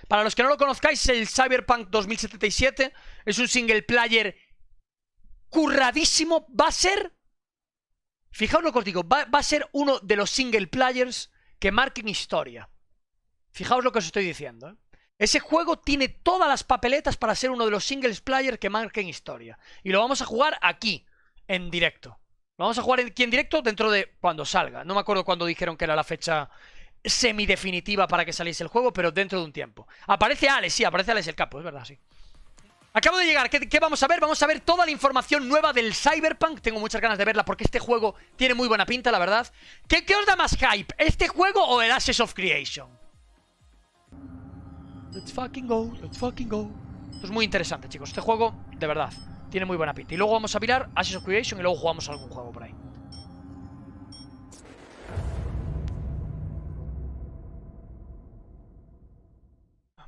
Para los que no lo conozcáis, el Cyberpunk 2077 es un single player curradísimo. Va a ser... Fijaos lo que os digo, va a ser uno de los single players que marquen historia. Fijaos lo que os estoy diciendo, ¿eh? Ese juego tiene todas las papeletas para ser uno de los singles players que marquen historia. Y lo vamos a jugar aquí, en directo. Lo vamos a jugar aquí en directo dentro de cuando salga. No me acuerdo cuándo dijeron que era la fecha semidefinitiva para que saliese el juego, pero dentro de un tiempo. Aparece Alex, sí, aparece Alex el capo, es verdad, sí. Acabo de llegar, ¿qué vamos a ver? Vamos a ver toda la información nueva del Cyberpunk. Tengo muchas ganas de verla porque este juego tiene muy buena pinta, la verdad. ¿Qué os da más hype? ¿Este juego o el Ashes of Creation? Let's fucking go, let's fucking go. Esto es muy interesante, chicos. Este juego, de verdad, tiene muy buena pinta. Y luego vamos a mirar Ashes of Creation y luego jugamos algún juego por ahí.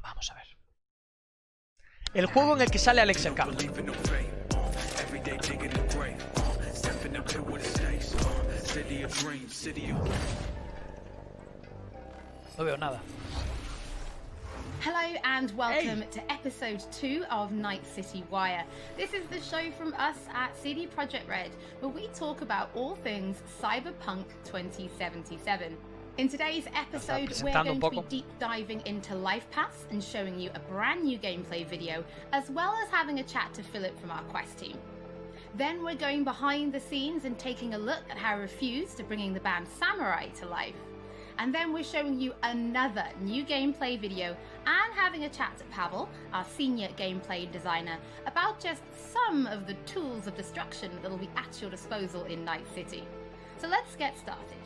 Vamos a ver. El juego en el que sale elxokas. No veo nada. Hello and welcome to episode 2 of Night City Wire. This is the show from us at CD Projekt Red, where we talk about all things Cyberpunk 2077. In today's episode, we're going to be deep diving into Life Paths and showing you a brand new gameplay video, as well as having a chat to Philip from our quest team. Then we're going behind the scenes and taking a look at how Refused are bringing the band Samurai to life. And then we're showing you another new gameplay video and having a chat to Pavel, our senior gameplay designer, about just some of the tools of destruction that will be at your disposal in Night City. So let's get started.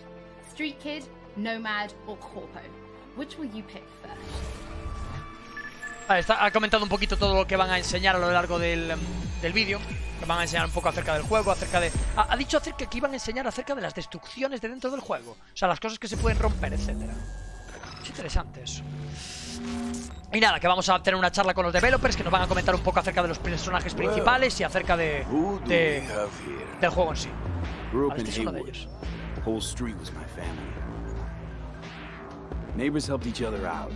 Street Kid, Nomad or Corpo? Which will you pick first? Ha comentado un poquito todo lo que van a enseñar a lo largo del vídeo. Que van a enseñar un poco acerca del juego, acerca de... Ha dicho acerca que iban a enseñar acerca de las destrucciones de dentro del juego. O sea, las cosas que se pueden romper, etcétera. Es interesante eso. Y nada, que vamos a tener una charla con los developers que nos van a comentar un poco acerca de los personajes principales y acerca del juego en sí. Vale, este es uno de ellos. Whole street was my family. Neighbors helped each other out.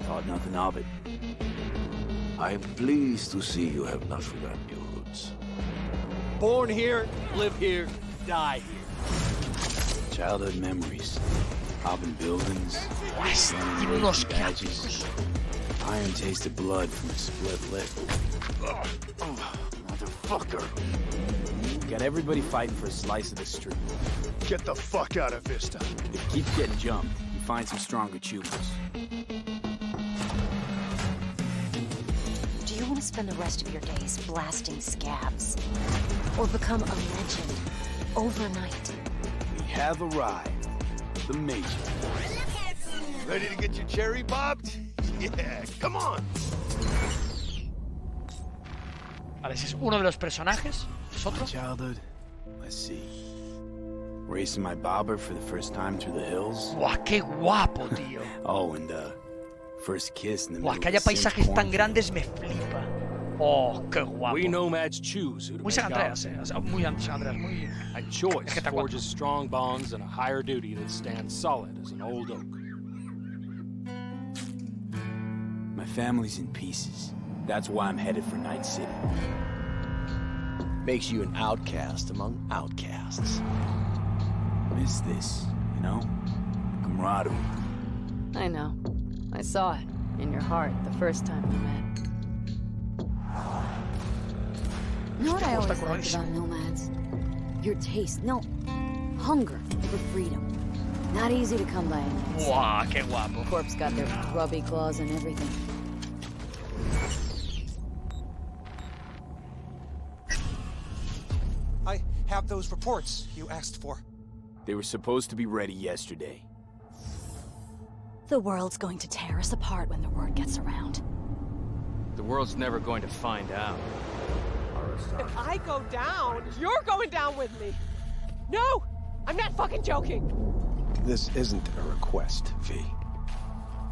Thought nothing of it. I'm pleased to see you have not forgotten your roots. Born here, live here, die here. Childhood memories. Hopping buildings. Running badges. Iron tasted blood from a split lip. Motherfucker. Got everybody fighting for a slice of the street. Get the fuck out of Vista. If you keep getting jumped, you find some stronger choopers. Do you want to spend the rest of your days blasting scabs? Or become a legend overnight? We have arrived. The Major. Ready to get your cherry popped? Yeah, come on. Vale, ese es uno de los personajes. ¿Es otro? Childhood. Let's see. Racing my bobber for the first time through the hills. ¡Guau, qué guapo, tío! Oh, and first kiss in the ¡Guau, que haya paisajes tan grandes me flipa! ¡Oh, qué guapo! We nomads choose who to Muy San make Andreas, our O sea, muy San Andreas, muy... And choice forges strong bonds and a higher duty that stands solid as an old oak. My family's in pieces. That's why I'm headed for Night City. Makes you an outcast among outcasts. Miss this, you know? Camaraderie. I know. I saw it in your heart the first time we met. You know what I always liked about nomads? Your taste, no, hunger for freedom. Not easy to come by in nights. ¡Guau, qué guapo! Corp's got their grubby claws and everything. I have those reports you asked for. They were supposed to be ready yesterday. The world's going to tear us apart when the word gets around. The world's never going to find out. If I go down, you're going down with me. No! I'm not fucking joking. This isn't a request, V.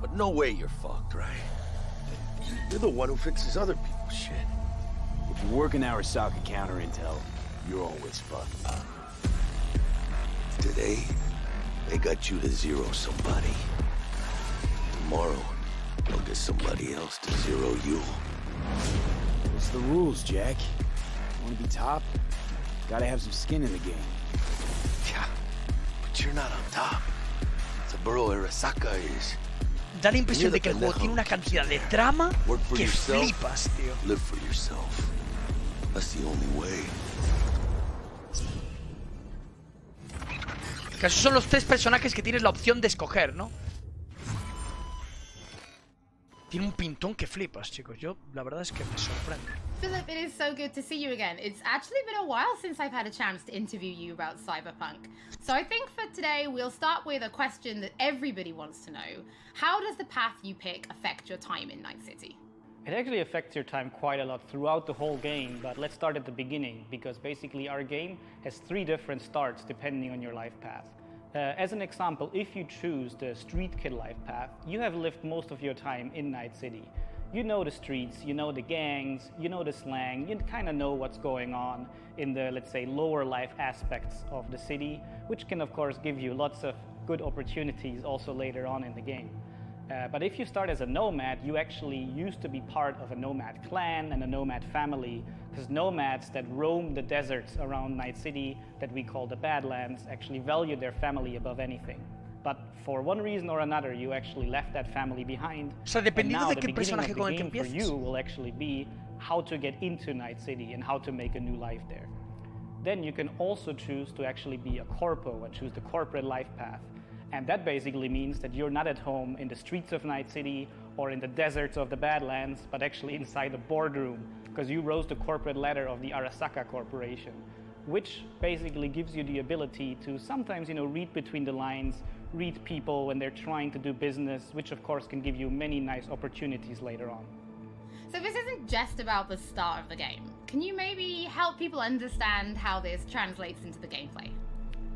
But no way you're fucked, right? You're the one who fixes other people's shit. If you're working Arasaka counter intel, you're always fucked. Today, they got you to zero somebody. Tomorrow, I'll get somebody else to zero you. What's the rules, Jack? Want to be top? Gotta have some skin in the game. Yeah, but you're not on top. It's a borough Arasaka is. Da la impresión de que el juego tiene una cantidad de trama que flipas, tío. Live for yourself. That's the only way. Que esos son los 3 personajes que tienes la opción de escoger, ¿no? Tiene un pintón que flipas, chicos. Yo, la verdad es que me sorprende. Philip, it is so good to see you again. It's actually been a while since I've had a chance to interview you about Cyberpunk. So I think for today, we'll start with a question that everybody wants to know. How does the path you pick affect your time in Night City? It actually affects your time quite a lot throughout the whole game, but let's start at the beginning, because basically our game has 3 different starts depending on your life path. As an example, if you choose the street kid life path, you have lived most of your time in Night City. You know the streets, you know the gangs, you know the slang, you kind of know what's going on in the, let's say, lower life aspects of the city, which can of course give you lots of good opportunities also later on in the game. But if you start as a nomad, you actually used to be part of a nomad clan and a nomad family, because nomads that roam the deserts around Night City that we call the Badlands actually value their family above anything. But for one reason or another, you actually left that family behind. O sea, dependiendo de qué personaje con el que empieces, for you will actually be how to get into Night City and how to make a new life there. Then you can also choose to actually be a corpo and choose the corporate life path. And that basically means that you're not at home in the streets of Night City or in the deserts of the Badlands, but actually inside a boardroom, because you rose the corporate ladder of the Arasaka Corporation, which basically gives you the ability to sometimes, read between the lines, read people when they're trying to do business, which of course can give you many nice opportunities later on. So this isn't just about the start of the game. Can you maybe help people understand how this translates into the gameplay?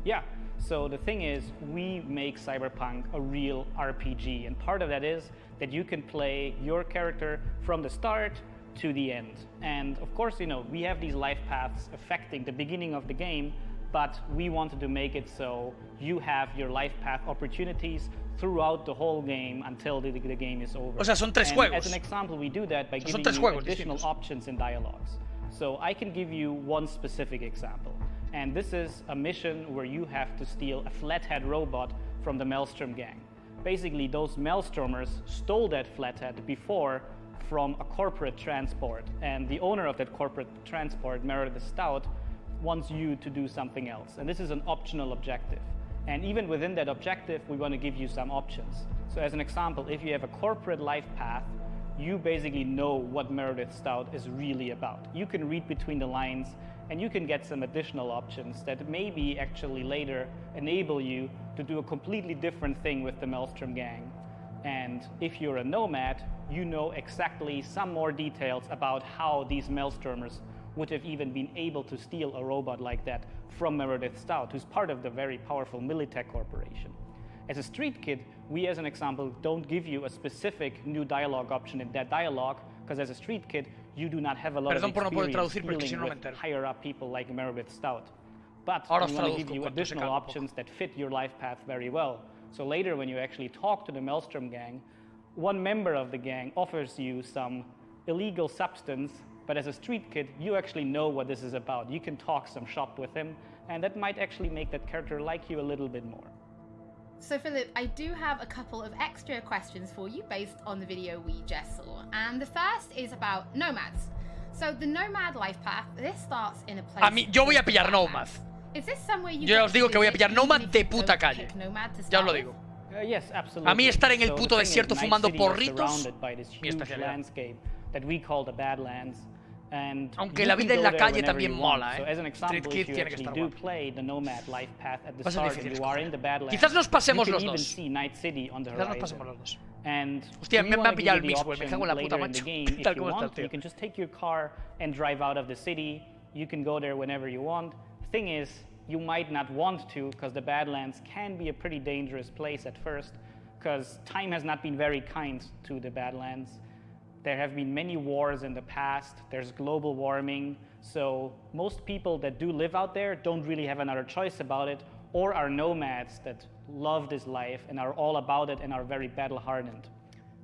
Yeah. So the thing is, we make Cyberpunk a real RPG, and part of that is that you can play your character from the start to the end. And of course, we have these life paths affecting the beginning of the game, but we wanted to make it so you have your life path opportunities throughout the whole game until the game is over. O sea, son 3 juegos. As an example, we do that by giving you additional options and dialogues. So I can give you one specific example. And this is a mission where you have to steal a flathead robot from the Maelstrom gang. Basically, those Maelstromers stole that flathead before from a corporate transport. And the owner of that corporate transport, Meredith Stout, wants you to do something else. And this is an optional objective. And even within that objective, we want to give you some options. So as an example, if you have a corporate life path, you basically know what Meredith Stout is really about. You can read between the lines, and you can get some additional options that maybe actually later enable you to do a completely different thing with the Maelstrom gang. And if you're a nomad, you know exactly some more details about how these Maelstromers would have even been able to steal a robot like that from Meredith Stout, who's part of the very powerful Militech Corporation. As a street kid, we, as an example, don't give you a specific new dialogue option in that dialogue, because as a street kid, you do not have a lot of experience dealing with higher-up people like Meredith Stout. But we want to give you additional options that fit your life path very well. So later, when you actually talk to the Maelstrom gang, one member of the gang offers you some illegal substance, but as a street kid, you actually know what this is about. You can talk some shop with him, and that might actually make that character like you a little bit more. So Philip, I do have a couple of extra questions for you based on the video we just saw. And the first is about nomads. So the nomad life path, this starts in a place... yo voy a pillar nomad. Is this somewhere you Yo os digo que voy a pillar nomad de puta calle. Ya os lo digo. Yes, absolutely. A mí estar en el puto desierto fumando porritos, mi especialidad. That we call the Badlands. And aunque la vida en la calle también mola, So as an example, if you actually do play the nomad life path at the start, you are in the Badlands. Quizás nos pasemos los dos. You can even see Night City on the horizon. Quizás nos pasemos los dos. And hostia, me ha pillado el mix, me cago en la puta, macho. Tal como está el tío. You can just take your car and drive out of the city. You can go there whenever you want. The thing is, you might not want to, because the Badlands can be a pretty dangerous place at first, because time has not been very kind to the Badlands. There have been many wars in the past. There's global warming. So most people that do live out there don't really have another choice about it, or are nomads that love this life and are all about it and are very battle-hardened.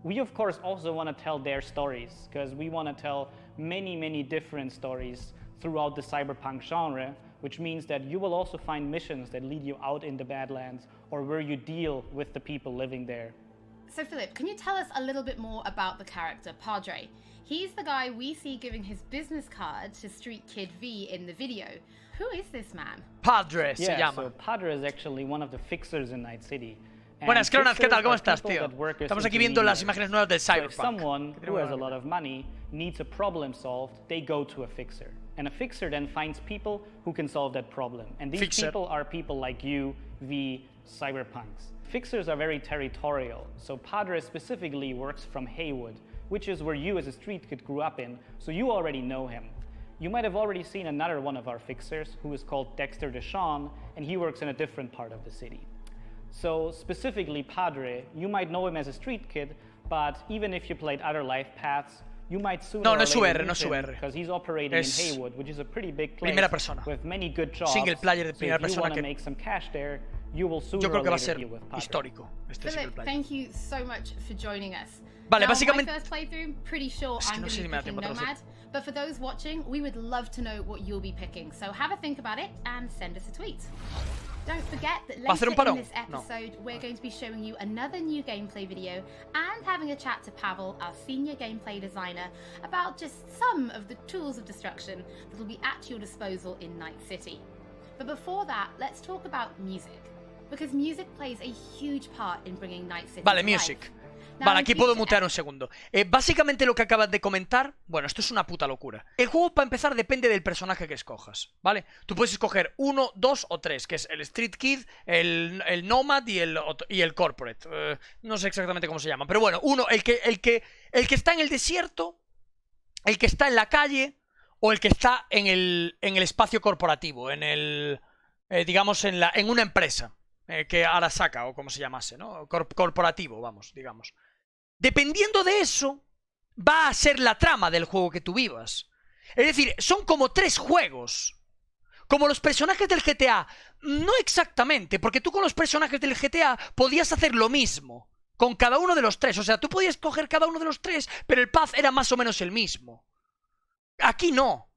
We of course also want to tell their stories, because we want to tell many different stories throughout the cyberpunk genre, which means that you will also find missions that lead you out in the Badlands or where you deal with the people living there. So Philip, can you tell us a little bit more about the character, Padre? He's the guy we see giving his business card to Street Kid V in the video. Who is this man? Padre se llama. So Padre is actually one of the fixers in Night City. Buenas, Cronas, ¿qué tal? ¿Cómo estás, tío? Estamos aquí viendo las imágenes nuevas del Cyberpunk. If someone who has a lot of money needs a problem solved, they go to a fixer. And a fixer then finds people who can solve that problem. And these people are people like you, V, cyberpunks. Fixers are very territorial, so Padre specifically works from Haywood, which is where you as a street kid grew up in, so you already know him. You might have already seen another one of our fixers, who is called Dexter Deshawn, and he works in a different part of the city. So specifically Padre, you might know him as a street kid, but even if you played other life paths, you might sooner or later lose him, because he's operating in Haywood, which is a pretty big place with many good jobs. Single player de primera persona, so if you want to que make some cash there, you will sooner yo creo que va a or later ser deal with Padre. Histórico este single Philip, player. thank you so much for joining us. Vale, now, básicamente... my first playthrough, pretty sure I'm going to be picking Nomad, but for those watching, we would love to know what you'll be picking, so have a think about it and send us a tweet. Don't forget that later in this episode, we're going to be showing you another new gameplay video and having a chat to Pavel, our senior gameplay designer, about just some of the tools of destruction that will be at your disposal in Night City. But before that, let's talk about music, because music plays a huge part in bringing Night City to life. Vale, aquí puedo mutear un segundo. Básicamente lo que acabas de comentar, bueno, esto es una puta locura. El juego, para empezar, depende del personaje que escojas, ¿vale? Tú puedes escoger 1, 2 o 3, que es el Street Kid, el Nomad y el Corporate. No sé exactamente cómo se llama, pero bueno, el que está en el desierto, el que está en la calle o el que está en el espacio corporativo, digamos, en una empresa. Que Arasaka, o como se llamase, ¿no? Corporativo, vamos, digamos. Dependiendo de eso, va a ser la trama del juego que tú vivas. Es decir, son como 3 juegos. Como los personajes del GTA. No exactamente, porque tú con los personajes del GTA podías hacer lo mismo. Con cada uno de los 3. O sea, tú podías coger cada uno de los 3, pero el path era más o menos el mismo. Aquí no.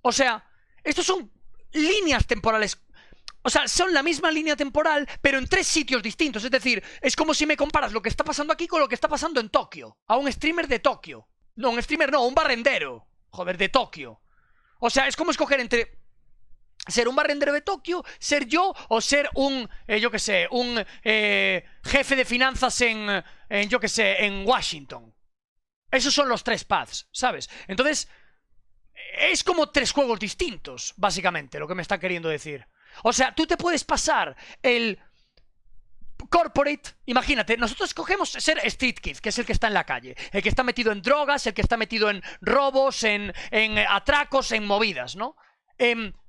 O sea, estos son líneas temporales. O sea, son la misma línea temporal, pero en 3 sitios distintos. Es decir, es como si me comparas lo que está pasando aquí con lo que está pasando en Tokio. A un streamer de Tokio. No, un streamer no, un barrendero. Joder, de Tokio. O sea, es como escoger entre ser un barrendero de Tokio, ser yo, o ser un, yo qué sé, un jefe de finanzas yo qué sé, en Washington. Esos son los 3 paths, ¿sabes? Entonces, es como 3 juegos distintos, básicamente, lo que me está queriendo decir. O sea, tú te puedes pasar el Corporate. Imagínate, nosotros escogemos ser Street Kid, que es el que está en la calle, el que está metido en drogas, el que está metido en robos, en atracos, en movidas, ¿no?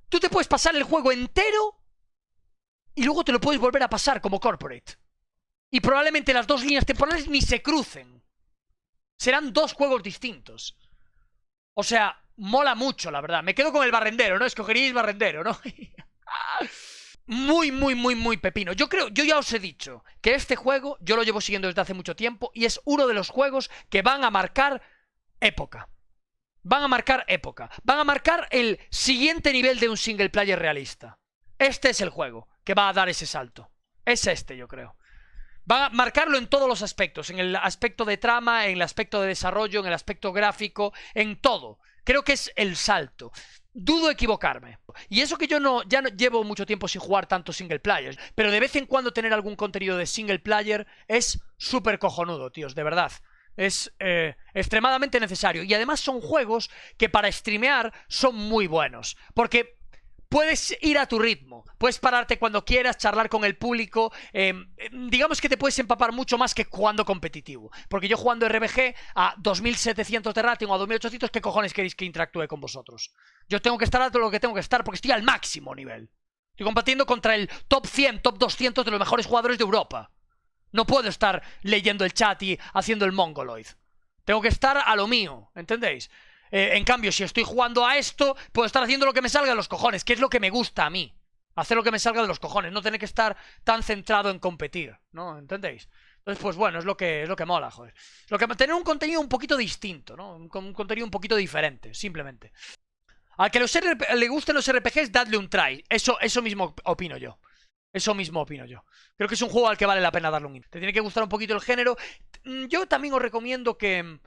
Tú te puedes pasar el juego entero y luego te lo puedes volver a pasar como Corporate. Y probablemente las 2 líneas temporales ni se crucen. Serán 2 juegos distintos. O sea, mola mucho, la verdad. Me quedo con el barrendero, ¿no? Escogeríais barrendero, ¿no? Muy pepino. Yo ya os he dicho que este juego yo lo llevo siguiendo desde hace mucho tiempo y es uno de los juegos que van a marcar época. Van a marcar época. Van a marcar el siguiente nivel de un single player realista. Este es el juego que va a dar ese salto. Es este, yo creo. Van a marcarlo en todos los aspectos. En el aspecto de trama, en el aspecto de desarrollo, en el aspecto gráfico, en todo. Creo que es el salto. Dudo equivocarme. Y eso que yo ya no llevo mucho tiempo sin jugar tanto single player, pero de vez en cuando tener algún contenido de single player es súper cojonudo, tíos, de verdad. Es extremadamente necesario. Y además son juegos que para streamear son muy buenos. Porque puedes ir a tu ritmo, puedes pararte cuando quieras, charlar con el público, digamos que te puedes empapar mucho más que jugando competitivo, porque yo jugando RBG a 2700 de rating o a 2800, ¿qué cojones queréis que interactúe con vosotros? Yo tengo que estar a todo lo que tengo que estar porque estoy al máximo nivel. Estoy combatiendo contra el top 100, top 200 de los mejores jugadores de Europa. No puedo estar leyendo el chat y haciendo el mongoloid. Tengo que estar a lo mío, ¿entendéis? En cambio, si estoy jugando a esto, puedo estar haciendo lo que me salga de los cojones, que es lo que me gusta a mí. Hacer lo que me salga de los cojones, no tener que estar tan centrado en competir, ¿no? ¿Entendéis? Entonces, pues bueno, es lo que mola, joder. Tener un contenido un poquito distinto, ¿no? Un contenido un poquito diferente, simplemente. Al que le gusten los RPGs, dadle un try. Eso mismo opino yo. Eso mismo opino yo. Creo que es un juego al que vale la pena darle un intento. Te tiene que gustar un poquito el género. Yo también os recomiendo que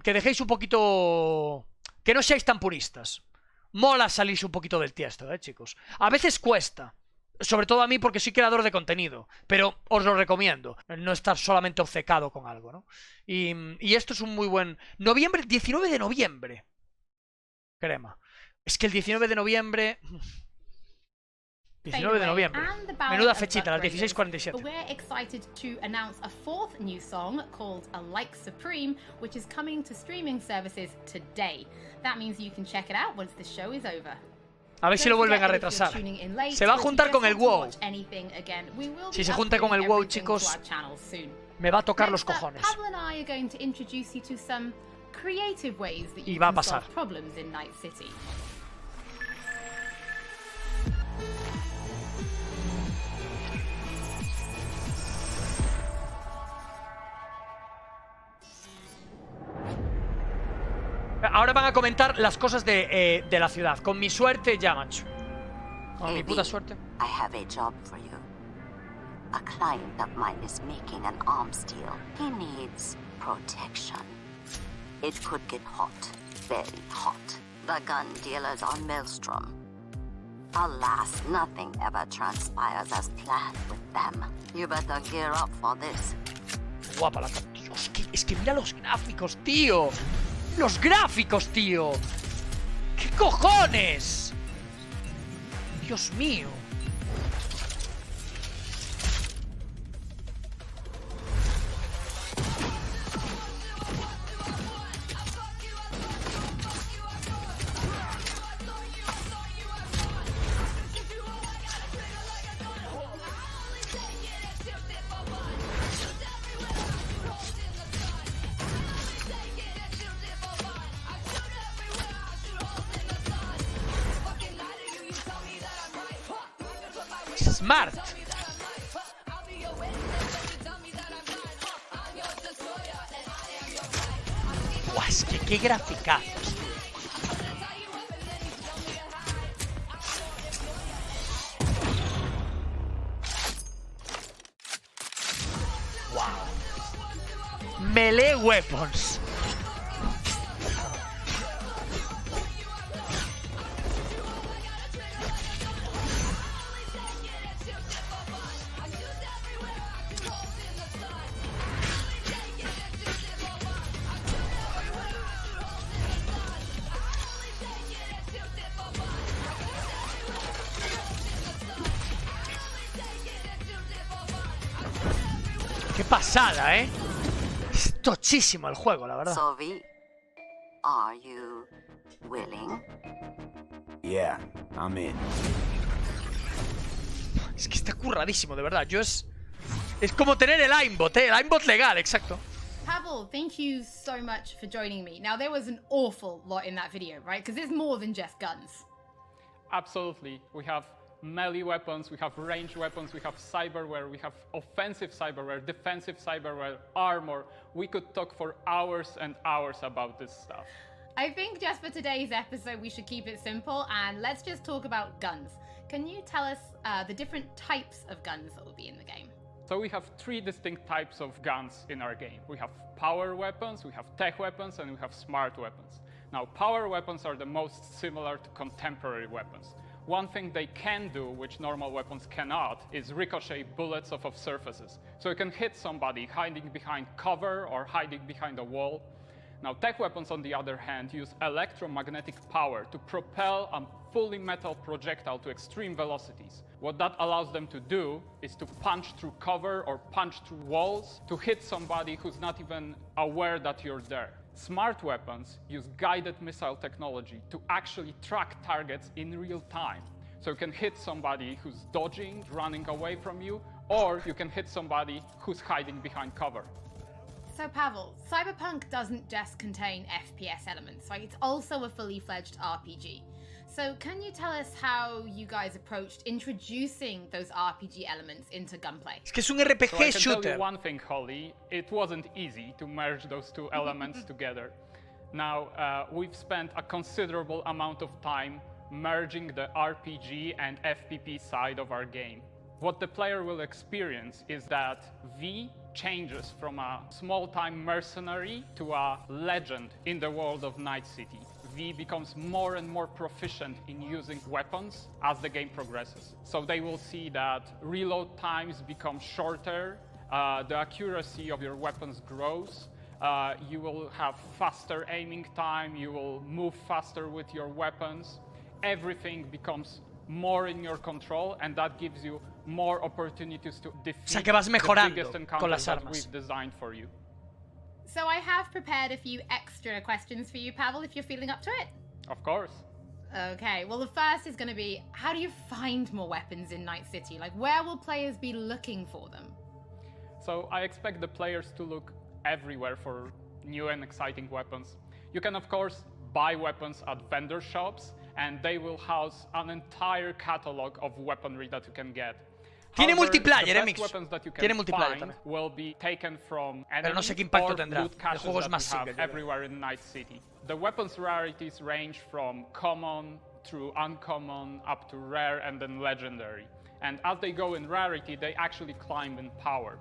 dejéis un poquito... Que no seáis tan puristas. Mola salirse un poquito del tiesto, chicos. A veces cuesta. Sobre todo a mí porque soy creador de contenido. Pero os lo recomiendo. No estar solamente obcecado con algo, ¿no? Y esto es un muy buen... 19 de noviembre. Crema. Es que el 19 de noviembre... 19 de noviembre. Menuda fechita, las 16:47. We're excited to announce a fourth new song called A Like Supreme, which is coming to streaming services today. That means you can check it out once the show is over. A ver si lo vuelven a retrasar. Se va a juntar con el WoW. Si se junta con el WoW, chicos, me va a tocar los cojones. Y va a pasar. Ahora van a comentar las cosas de la ciudad. Con mi suerte ya, macho. Con mi puta suerte. I have a job for you. A client of mine is making an arms deal. He needs protection. It could get hot, very hot. The gun dealers are Maelstrom. Alas, nothing ever transpires as planned with them. You better gear up for this. Guapa la... Dios, es que mira los gráficos, tío. ¡Los gráficos, tío! ¿Qué cojones? Dios mío. Smart. Buah, es que qué graficazos. Wow. Melee weapons. Qué pasada, ¿eh? Es tochísimo el juego, la verdad. So, V, are you willing? Yeah, I'm in. Es que está curradísimo, de verdad. Es como tener el aimbot, ¿eh? El aimbot legal, exacto. Pavel, thank you so much for joining me. Now, there was an awful lot in that video, right? Because it's more than just guns. Absolutely. We have melee weapons, we have ranged weapons, we have cyberware, we have offensive cyberware, defensive cyberware, armor. We could talk for hours and hours about this stuff. I think just for today's episode, we should keep it simple and let's just talk about guns. Can you tell us the different types of guns that will be in the game? So we have three distinct types of guns in our game. We have power weapons, we have tech weapons, and we have smart weapons. Now, power weapons are the most similar to contemporary weapons. One thing they can do, which normal weapons cannot, is ricochet bullets off of surfaces. So you can hit somebody hiding behind cover or hiding behind a wall. Now, tech weapons, on the other hand, use electromagnetic power to propel a fully metal projectile to extreme velocities. What that allows them to do is to punch through cover or punch through walls to hit somebody who's not even aware that you're there. Smart weapons use guided missile technology to actually track targets in real time. So you can hit somebody who's dodging, running away from you, or you can hit somebody who's hiding behind cover. So Pavel, Cyberpunk doesn't just contain FPS elements, right? It's also a fully fledged RPG. So can you tell us how you guys approached introducing those RPG elements into gunplay? Es que es un RPG so I can shooter. Tell you one thing, Holly. It wasn't easy to merge those two elements together. Now, we've spent a considerable amount of time merging the RPG and FPP side of our game. What the player will experience is that V changes from a small-time mercenary to a legend in the world of Night City. V becomes more and more proficient in using weapons as the game progresses. So they will see that reload times become shorter, the accuracy of your weapons grows, you will have faster aiming time, you will move faster with your weapons. Everything becomes more in your control, and that gives you more opportunities to defeat the biggest encounters that we've designed for you. So I have prepared a few extra questions for you, Pavel, if you're feeling up to it. Of course. Okay, well the first is going to be, how do you find more weapons in Night City? Like, where will players be looking for them? So I expect the players to look everywhere for new and exciting weapons. You can of course buy weapons at vendor shops, and they will house an entire catalog of weaponry that you can get. Tiene However, multiplayer, the best weapons that you can find will be taken from enemies or loot caches that we have everywhere in Night City. The weapons rarities range from common through uncommon up to rare and then legendary. And as they go in rarity, they actually climb in power.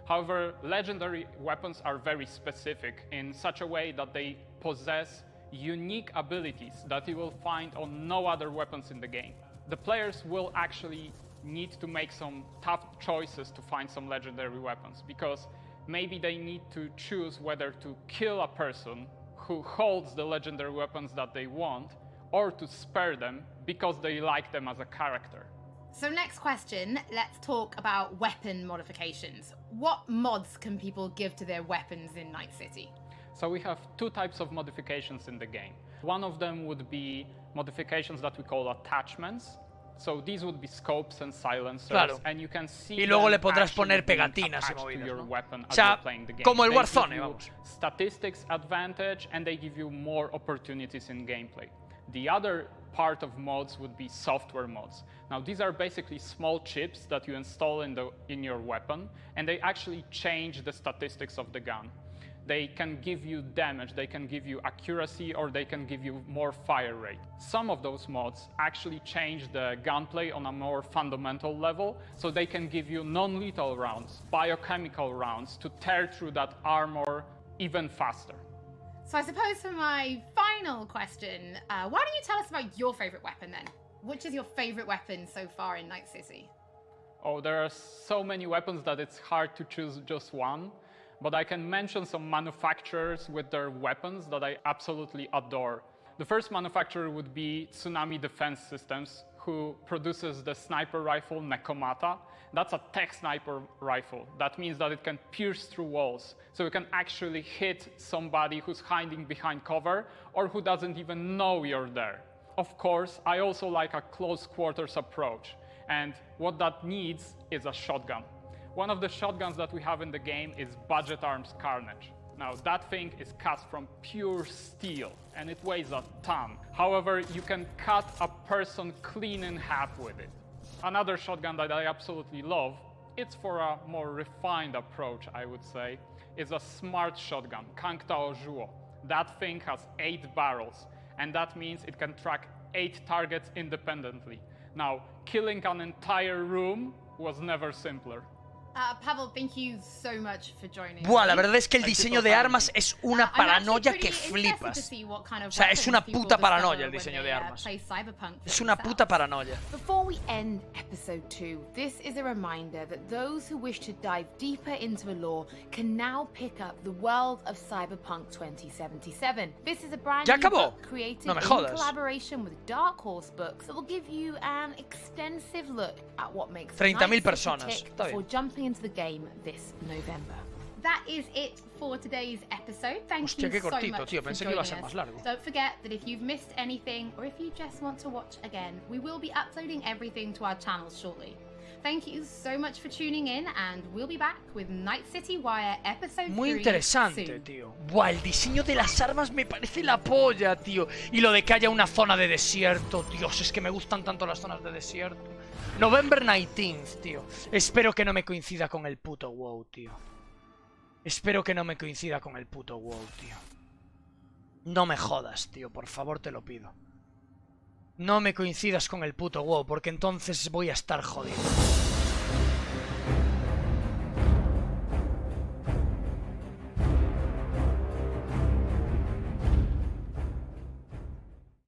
However, legendary weapons are very specific in such a way that they possess unique abilities that you will find on no other weapons in the game. The players will actually need to make some tough choices to find some legendary weapons, because maybe they need to choose whether to kill a person who holds the legendary weapons that they want, or to spare them because they like them as a character. So next question, let's talk about weapon modifications. What mods can people give to their weapons in Night City? So we have two types of modifications in the game. One of them would be modifications that we call attachments. So these would be scopes and silencers, and you can see y luego le podrás poner pegatinas y movidas, ¿no? O sea, como el Warzone, vamos. Statistics advantage, and they give you more opportunities in gameplay. The other part of mods would be software mods. Now these are basically small chips that you install in your weapon, and they actually change the statistics of the gun. They can give you damage, they can give you accuracy, or they can give you more fire rate. Some of those mods actually change the gunplay on a more fundamental level, so they can give you non-lethal rounds, biochemical rounds, to tear through that armor even faster. So I suppose for my final question, why don't you tell us about your favorite weapon then? Which is your favorite weapon so far in Night City? Oh, there are so many weapons that it's hard to choose just one. But I can mention some manufacturers with their weapons that I absolutely adore. The first manufacturer would be Tsunami Defense Systems, who produces the sniper rifle Nekomata. That's a tech sniper rifle. That means that it can pierce through walls. So you can actually hit somebody who's hiding behind cover or who doesn't even know you're there. Of course, I also like a close quarters approach. And what that needs is a shotgun. One of the shotguns that we have in the game is Budget Arms Carnage. Now that thing is cast from pure steel and it weighs a ton. However, you can cut a person clean in half with it. Another shotgun that I absolutely love, it's for a more refined approach, I would say, is a smart shotgun, Kangtao Zhuo. That thing has 8 barrels, and that means it can track 8 targets independently. Now, killing an entire room was never simpler. Pavel, thank you so much for joining. Buah, la verdad es que el diseño de armas es una paranoia que flipas. O sea, es una puta paranoia el diseño de armas. Es una puta paranoia. Before we end episode 2, this is a reminder that those who wish to dive deeper into the lore can now pick up The World of Cyberpunk 2077. This is a brand new book created in collaboration with Dark Horse Books that will give you an extensive look at what makes 30.000 personas. tick before jumping into the game this November. That is it for today's episode. Thank you so much for joining us. Don't forget that if you've missed anything or if you just want to watch again, we will be uploading everything to our channel shortly. Thank you so much for tuning in, and we'll be back with Night City Wire episode 3 Muy interesante, soon. tío. Buah, el diseño de las armas me parece la polla, tío. Y lo de que haya una zona de desierto, Dios, es que me gustan tanto las zonas de desierto. November 19th, tío. Espero que no me coincida con el puto WoW, tío. Espero que no me coincida con el puto WoW, tío. No me jodas, tío, por favor te lo pido. No me coincidas con el puto WoW, porque entonces voy a estar jodido.